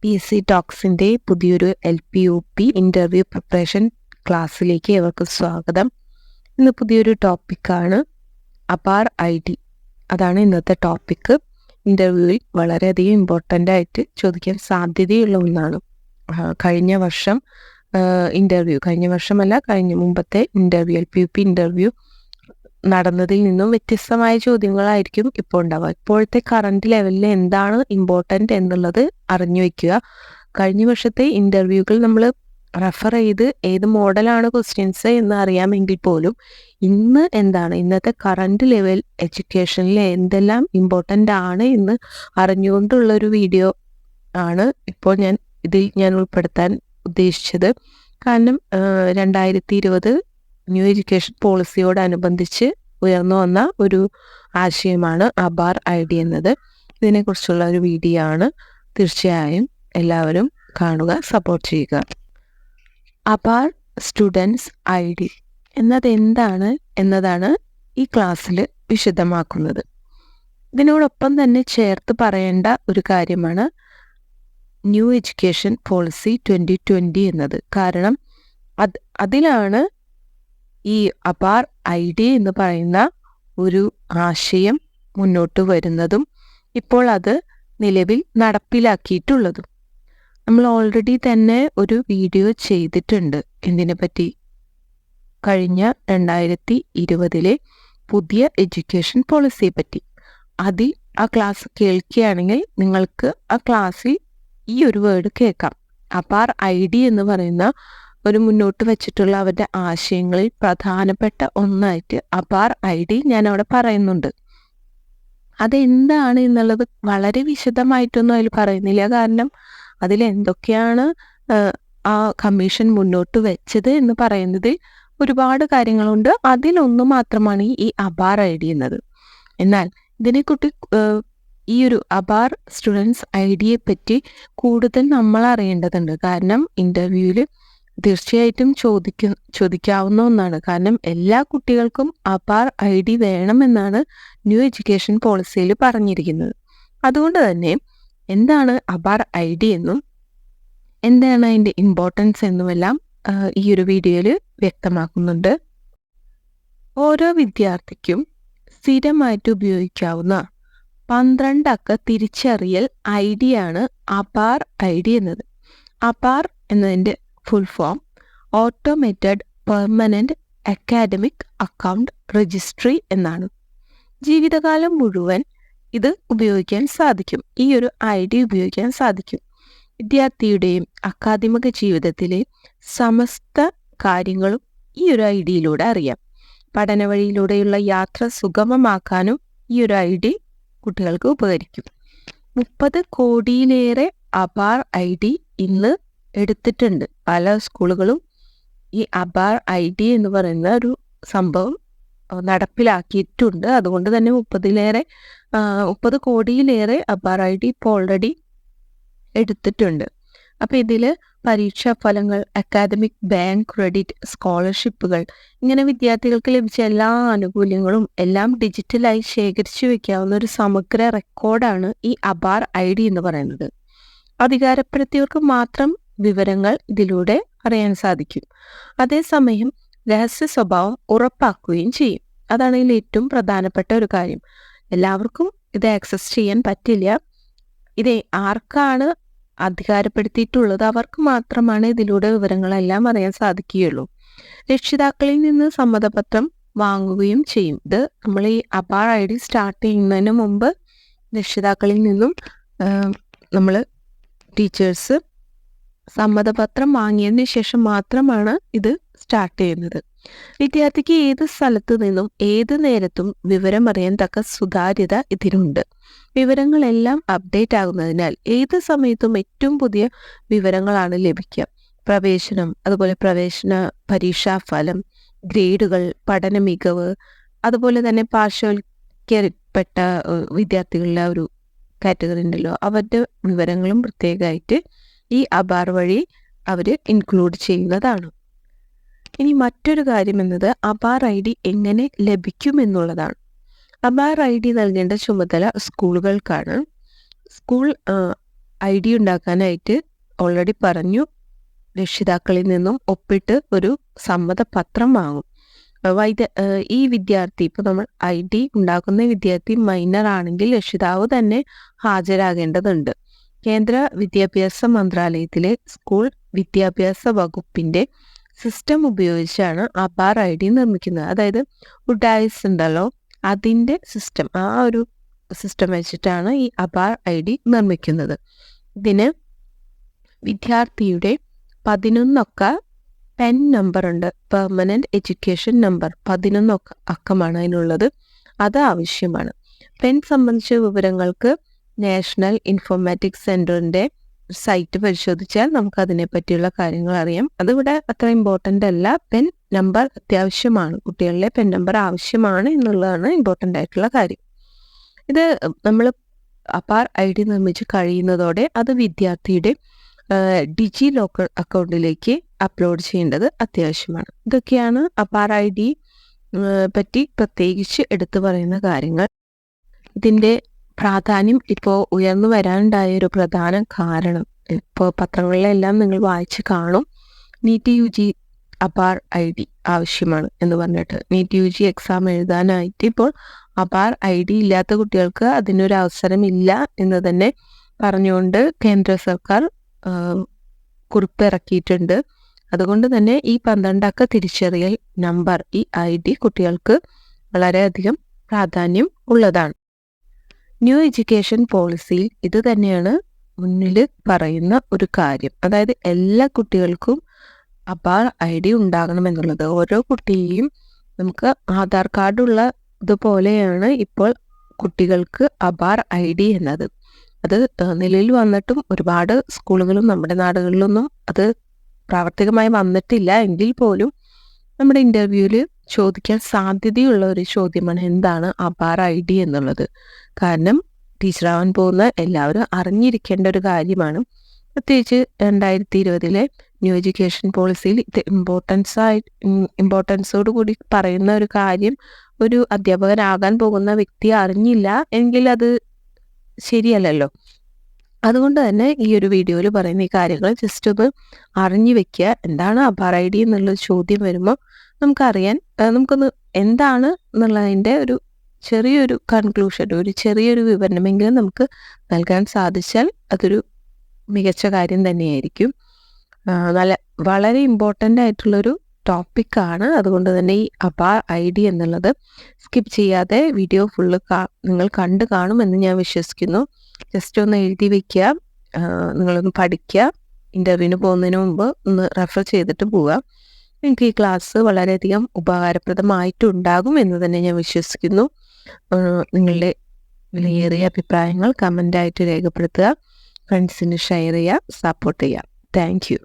PC ടോക്സിൻ്റെ പുതിയൊരു LPUP interview preparation ക്ലാസ്സിലേക്ക് ഏവർക്കും സ്വാഗതം. ഇന്ന് പുതിയൊരു ടോപ്പിക്കാണ് അപാർ ID. അതാണ് ഇന്നത്തെ ടോപ്പിക്ക്. ഇൻ്റർവ്യൂവിൽ വളരെയധികം ഇമ്പോർട്ടൻ്റ് ആയിട്ട് ചോദിക്കാൻ സാധ്യതയുള്ള ഒന്നാണ്. കഴിഞ്ഞ മുമ്പത്തെ LPUP ഇൻ്റർവ്യൂ നടന്നതിൽ നിന്നും വ്യത്യസ്തമായ ചോദ്യങ്ങളായിരിക്കും ഇപ്പോൾ ഉണ്ടാവുക. ഇപ്പോഴത്തെ കറണ്ട് ലെവലിൽ എന്താണ് ഇമ്പോർട്ടൻ്റ് എന്നുള്ളത് അറിഞ്ഞു വയ്ക്കുക. കഴിഞ്ഞ വർഷത്തെ ഇൻ്റർവ്യൂകൾ നമ്മൾ റെഫർ ചെയ്ത് ഏത് മോഡലാണ് ക്വസ്റ്റ്യൻസ് എന്ന് അറിയാമെങ്കിൽ പോലും ഇന്നത്തെ കറണ്ട് ലെവൽ എഡ്യൂക്കേഷനിൽ എന്തെല്ലാം ഇമ്പോർട്ടൻ്റ് ആണ് എന്ന് അറിഞ്ഞുകൊണ്ടുള്ളൊരു വീഡിയോ ആണ് ഇപ്പോൾ ഞാൻ ഉൾപ്പെടുത്താൻ ഉദ്ദേശിച്ചത്. കാരണം 2020 ന്യൂ എഡ്യൂക്കേഷൻ പോളിസിയോടനുബന്ധിച്ച് ഉയർന്നു വന്ന ഒരു ആശയമാണ് അപാർ ID എന്നത്. ഇതിനെക്കുറിച്ചുള്ള ഒരു വീഡിയോ ആണ്. തീർച്ചയായും എല്ലാവരും കാണുക, സപ്പോർട്ട് ചെയ്യുക. അപാർ സ്റ്റുഡൻസ് ID എന്നത് എന്താണ് എന്നതാണ് ഈ ക്ലാസ്സിൽ വിശദമാക്കുന്നത്. ഇതിനോടൊപ്പം തന്നെ ചേർത്ത് പറയേണ്ട ഒരു കാര്യമാണ് ന്യൂ എഡ്യൂക്കേഷൻ പോളിസി 2020 എന്നത്. കാരണം അതിലാണ് ഈ അപാർ ID എന്ന് പറയുന്ന ഒരു ആശയം മുന്നോട്ട് വരുന്നതും ഇപ്പോൾ അത് നിലവിൽ നടപ്പിലാക്കിയിട്ടുള്ളതും. നമ്മൾ ഓൾറെഡി തന്നെ ഒരു വീഡിയോ ചെയ്തിട്ടുണ്ട് ഇതിനെ പറ്റി. കഴിഞ്ഞ 2020 പുതിയ എഡ്യൂക്കേഷൻ പോളിസിയെ പറ്റി. ആ ക്ലാസ് കേൾക്കുകയാണെങ്കിൽ നിങ്ങൾക്ക് ആ ക്ലാസ്സിൽ ഈ ഒരു വേർഡ് കേൾക്കാം. അപാർ ID എന്ന് പറയുന്ന ഒരു മുന്നോട്ട് വെച്ചിട്ടുള്ള അവരുടെ ആശയങ്ങളിൽ പ്രധാനപ്പെട്ട ഒന്നായിട്ട് അപാർ ID ഞാൻ അവിടെ പറയുന്നുണ്ട്. അതെന്താണ് എന്നുള്ളത് വളരെ വിശദമായിട്ടൊന്നും അതിൽ പറയുന്നില്ല. കാരണം അതിൽ എന്തൊക്കെയാണ് ആ കമ്മീഷൻ മുന്നോട്ട് വെച്ചത് എന്ന് പറയുന്നതിൽ ഒരുപാട് കാര്യങ്ങളുണ്ട്. അതിലൊന്നു മാത്രമാണ് ഈ അപാർ ID എന്നത്. എന്നാൽ ഇതിനെക്കുറിച്ച് ഈ ഒരു അപാർ സ്റ്റുഡൻസ് IDയെ പറ്റി കൂടുതൽ നമ്മൾ അറിയേണ്ടതുണ്ട്. കാരണം ഇൻ്റർവ്യൂവിൽ തീർച്ചയായിട്ടും ചോദിക്കാവുന്ന ഒന്നാണ്. കാരണം എല്ലാ കുട്ടികൾക്കും അപാർ ID വേണമെന്നാണ് ന്യൂ എഡ്യൂക്കേഷൻ പോളിസിയിൽ പറഞ്ഞിരിക്കുന്നത്. അതുകൊണ്ട് തന്നെ എന്താണ് അപാർ ID എന്നും എന്താണ് അതിൻ്റെ ഇമ്പോർട്ടൻസ് എന്നുമെല്ലാം ഈ ഒരു വീഡിയോയിൽ വ്യക്തമാക്കുന്നുണ്ട്. ഓരോ വിദ്യാർത്ഥിക്കും സ്ഥിരമായിട്ട് ഉപയോഗിക്കാവുന്ന 12 അക്ക തിരിച്ചറിയൽ ID ആണ് അപാർ ID എന്നത്. അപാർ എന്നതിൻ്റെ full form automated permanent academic account registry എന്നാണ്. ജീവിതകാലം മുഴുവൻ ഇത് ഉപയോഗിക്കാൻ സാധിക്കും. ഈ ഒരു ID ഉപയോഗിക്കാൻ സാധിക്കും. വിദ്യാർത്ഥിയുടെയും അക്കാദമിക ജീവിതത്തിലെ സമസ്ത കാര്യങ്ങളും ഈ ഒരു IDയിലൂടെ അറിയാം. പഠന വഴിയിലൂടെയുള്ള യാത്ര സുഗമമാക്കാനും ഈ ഒരു ID കുട്ടികൾക്ക് ഉപകരിക്കും. 30 കോടിയിലേറെ അപാർ ID ഇന്ന് എടുത്തിട്ടുണ്ട്. പല സ്കൂളുകളും ഈ അപാർ ID എന്ന് പറയുന്ന ഒരു സംഭവം നടപ്പിലാക്കിയിട്ടുണ്ട്. അതുകൊണ്ട് തന്നെ 30 കോടിയിലേറെ അപാർ ID ഇപ്പോൾ ഓൾറെഡി എടുത്തിട്ടുണ്ട്. അപ്പോൾ ഇതിൽ പരീക്ഷാ ഫലങ്ങൾ, അക്കാദമിക് ബാങ്ക് ക്രെഡിറ്റ്, സ്കോളർഷിപ്പുകൾ, ഇങ്ങനെ വിദ്യാർത്ഥികൾക്ക് ലഭിച്ച എല്ലാ ആനുകൂല്യങ്ങളും എല്ലാം ഡിജിറ്റലായി ശേഖരിച്ചു വയ്ക്കാവുന്ന ഒരു സമഗ്ര റെക്കോർഡാണ് ഈ അപാർ ID എന്ന് പറയുന്നത്. അധികാരപ്പെടുത്തിയവർക്ക് മാത്രം വിവരങ്ങൾ ഇതിലൂടെ അറിയാൻ സാധിക്കും. അതേസമയം രഹസ്യ സ്വഭാവം ഉറപ്പാക്കുകയും ചെയ്യും. അതാണ് ഇതിൽ ഏറ്റവും പ്രധാനപ്പെട്ട ഒരു കാര്യം. എല്ലാവർക്കും ഇത് ആക്സസ് ചെയ്യാൻ പറ്റില്ല. ഇത് ആർക്കാണ് അധികാരപ്പെടുത്തിയിട്ടുള്ളത് അവർക്ക് മാത്രമാണ് ഇതിലൂടെ വിവരങ്ങളെല്ലാം അറിയാൻ സാധിക്കുകയുള്ളൂ. രക്ഷിതാക്കളിൽ നിന്ന് സമ്മതപത്രം വാങ്ങുകയും ചെയ്യും. ഇത് നമ്മൾ ഈ അപാർ ID സ്റ്റാർട്ട് ചെയ്യുന്നതിന് മുമ്പ് രക്ഷിതാക്കളിൽ നിന്നും നമ്മൾ ടീച്ചേഴ്സ് സമ്മതപത്രം വാങ്ങിയതിന് ശേഷം മാത്രമാണ് ഇത് സ്റ്റാർട്ട് ചെയ്യുന്നത്. വിദ്യാർത്ഥിക്ക് ഏത് സ്ഥലത്തു നിന്നും ഏത് നേരത്തും വിവരം അറിയാൻ തക്ക സുതാര്യത ഇതിനുണ്ട്. വിവരങ്ങളെല്ലാം അപ്ഡേറ്റ് ആകുന്നതിനാൽ ഏത് സമയത്തും ഏറ്റവും പുതിയ വിവരങ്ങളാണ് ലഭിക്കുക. പ്രവേശനം, അതുപോലെ പ്രവേശന പരീക്ഷാ ഫലം, ഗ്രേഡുകൾ, പഠന മികവ്, അതുപോലെ തന്നെ പാർശ്വവൽക്കരിക്കപ്പെട്ട വിദ്യാർത്ഥികളുടെ ഒരു കാറ്റഗറി ഉണ്ടല്ലോ, അവരുടെ വിവരങ്ങളും പ്രത്യേകമായിട്ട് ഈ അപാർ വഴി അവർ ഇൻക്ലൂഡ് ചെയ്യുന്നതാണ്. ഇനി മറ്റൊരു കാര്യം എന്നത് അപാർ ID എങ്ങനെ ലഭിക്കുമെന്നുള്ളതാണ്. അപാർ ID നൽകേണ്ട ചുമതല സ്കൂളുകൾക്കാണ്. സ്കൂൾ ID ഉണ്ടാക്കാനായിട്ട് ഓൾറെഡി പറഞ്ഞു രക്ഷിതാക്കളിൽ നിന്നും ഒപ്പിട്ട് ഒരു സമ്മതപത്രം വാങ്ങും. ഈ വിദ്യാർത്ഥി ഇപ്പോൾ നമ്മൾ ID ഉണ്ടാക്കുന്ന വിദ്യാർത്ഥി മൈനർ ആണെങ്കിൽ രക്ഷിതാവ് തന്നെ ഹാജരാകേണ്ടതുണ്ട്. കേന്ദ്ര വിദ്യാഭ്യാസ മന്ത്രാലയത്തിലെ സ്കൂൾ വിദ്യാഭ്യാസ വകുപ്പിന്റെ സിസ്റ്റം ഉപയോഗിച്ചാണ് ആധാർ ID നിർമ്മിക്കുന്നത്. അതായത് UDAIS ഉണ്ടല്ലോ, അതിന്റെ സിസ്റ്റം, ആ ഒരു സിസ്റ്റം വെച്ചിട്ടാണ് ഈ ആധാർ ID നിർമ്മിക്കുന്നത്. ഇതിന് വിദ്യാർത്ഥിയുടെ 11 പെൻ നമ്പർ ഉണ്ട്, പെർമനന്റ് എഡ്യൂക്കേഷൻ നമ്പർ 11 അക്കമാണ് അതിനുള്ളത്. അത് ആവശ്യമാണ്. പെൻ സംബന്ധിച്ച വിവരങ്ങൾക്ക് നാഷണൽ ഇൻഫോർമാറ്റിക്സ് സെന്ററിന്റെ സൈറ്റ് പരിശോധിച്ചാൽ നമുക്ക് അതിനെ പറ്റിയുള്ള കാര്യങ്ങൾ അറിയാം. അതിവിടെ അത്ര ഇമ്പോർട്ടൻ്റ് അല്ല. പെൻ നമ്പർ അത്യാവശ്യമാണ്, കുട്ടികളിലെ പെൻ നമ്പർ ആവശ്യമാണ് എന്നുള്ളതാണ് ഇമ്പോർട്ടൻ്റ് ആയിട്ടുള്ള കാര്യം. ഇത് നമ്മൾ ആധാർ ID നിർമ്മിച്ച് കഴിയുന്നതോടെ അത് വിദ്യാർത്ഥിയുടെ ഡിജി ലോക്കർ അക്കൗണ്ടിലേക്ക് അപ്ലോഡ് ചെയ്യേണ്ടത് അത്യാവശ്യമാണ്. ഇതൊക്കെയാണ് ആധാർ ID പറ്റി പ്രത്യേകിച്ച് എടുത്തു പറയുന്ന കാര്യങ്ങൾ. ഇതിൻ്റെ പ്രാധാന്യം ഇപ്പോൾ ഉയർന്നു വരാനുണ്ടായ ഒരു പ്രധാന കാരണം, ഇപ്പോൾ പത്രങ്ങളിലെല്ലാം നിങ്ങൾ വായിച്ച് കാണും, NEET UG ആധാർ ID ആവശ്യമാണ് എന്ന് പറഞ്ഞിട്ട്. NEET UG എക്സാം എഴുതാനായിട്ട് ഇപ്പോൾ ആധാർ ID ഇല്ലാത്ത കുട്ടികൾക്ക് അതിനൊരു അവസരമില്ല എന്ന് തന്നെ പറഞ്ഞുകൊണ്ട് കേന്ദ്ര സർക്കാർ കുറിപ്പ് ഇറക്കിയിട്ടുണ്ട്. അതുകൊണ്ട് തന്നെ ഈ 12 അക്ക തിരിച്ചറിയൽ നമ്പർ, ഈ ID കുട്ടികൾക്ക് വളരെയധികം പ്രാധാന്യം ഉള്ളതാണ്. ന്യൂ എഡ്യൂക്കേഷൻ പോളിസിയിൽ ഇത് തന്നെയാണ് മുന്നിൽ പറയുന്ന ഒരു കാര്യം. അതായത് എല്ലാ കുട്ടികൾക്കും ആധാർ ID ഉണ്ടാകണമെന്നുള്ളത്. ഓരോ കുട്ടിയെയും നമുക്ക് ആധാർ കാർഡുള്ള ഇതുപോലെയാണ് ഇപ്പോൾ കുട്ടികൾക്ക് ആധാർ ID എന്നത്. അത് നിലവിൽ വന്നിട്ടും ഒരുപാട് സ്കൂളുകളും നമ്മുടെ നാടുകളിലൊന്നും അത് പ്രാവർത്തികമായി വന്നിട്ടില്ല. എങ്കിൽ പോലും നമ്മുടെ ഇൻ്റർവ്യൂവിൽ ചോദിക്കാൻ സാധ്യതയുള്ള ഒരു ചോദ്യമാണ് എന്താണ് ആധാർ ID എന്നുള്ളത്. കാരണം ടീച്ചറാവാൻ പോകുന്ന എല്ലാവരും അറിഞ്ഞിരിക്കേണ്ട ഒരു കാര്യമാണ്. പ്രത്യേകിച്ച് 2020 ന്യൂ എഡ്യൂക്കേഷൻ പോളിസിയിൽ ഇത് ഇമ്പോർട്ടൻസോട് കൂടി പറയുന്ന ഒരു കാര്യം, ഒരു അധ്യാപകനാകാൻ പോകുന്ന വ്യക്തി അറിഞ്ഞില്ല എങ്കിൽ അത് ശരിയല്ലല്ലോ. അതുകൊണ്ട് തന്നെ ഈ ഒരു വീഡിയോയിൽ പറയുന്ന ഈ കാര്യങ്ങൾ ജസ്റ്റ് ഒന്ന് അറിഞ്ഞു വെക്കുക. എന്താണ് ആധാർ ID എന്നുള്ള ചോദ്യം വരുമ്പോൾ നമുക്കറിയാൻ, നമുക്കൊന്ന് എന്താണ് എന്നുള്ളതിൻ്റെ ഒരു ചെറിയൊരു കൺക്ലൂഷൻ, ഒരു ചെറിയൊരു വിവരണമെങ്കിലും നമുക്ക് നൽകാൻ സാധിച്ചാൽ അതൊരു മികച്ച കാര്യം തന്നെയായിരിക്കും. വളരെ ഇമ്പോർട്ടൻ്റ് ആയിട്ടുള്ളൊരു ടോപ്പിക്കാണ്. അതുകൊണ്ട് തന്നെ ഈ ആധാർ ID എന്നുള്ളത് സ്കിപ്പ് ചെയ്യാതെ വീഡിയോ ഫുള്ള് നിങ്ങൾ കണ്ടു കാണുമെന്ന് ഞാൻ വിശ്വസിക്കുന്നു. ജസ്റ്റ് ഒന്ന് എഴുതി വയ്ക്കുക, നിങ്ങളൊന്ന് പഠിക്കുക, ഇൻ്റർവ്യൂവിന് പോകുന്നതിന് മുമ്പ് ഒന്ന് റെഫർ ചെയ്തിട്ട് പോവുക. എനിക്ക് ഈ ക്ലാസ് വളരെയധികം ഉപകാരപ്രദമായിട്ടുണ്ടാകും എന്ന് തന്നെ ഞാൻ വിശ്വസിക്കുന്നു. നിങ്ങളുടെ വിലയേറിയ അഭിപ്രായങ്ങൾ കമൻ്റായിട്ട് രേഖപ്പെടുത്തുക, ഫ്രണ്ട്സിന് ഷെയർ ചെയ്യുക, സപ്പോർട്ട് ചെയ്യുക. Thank you.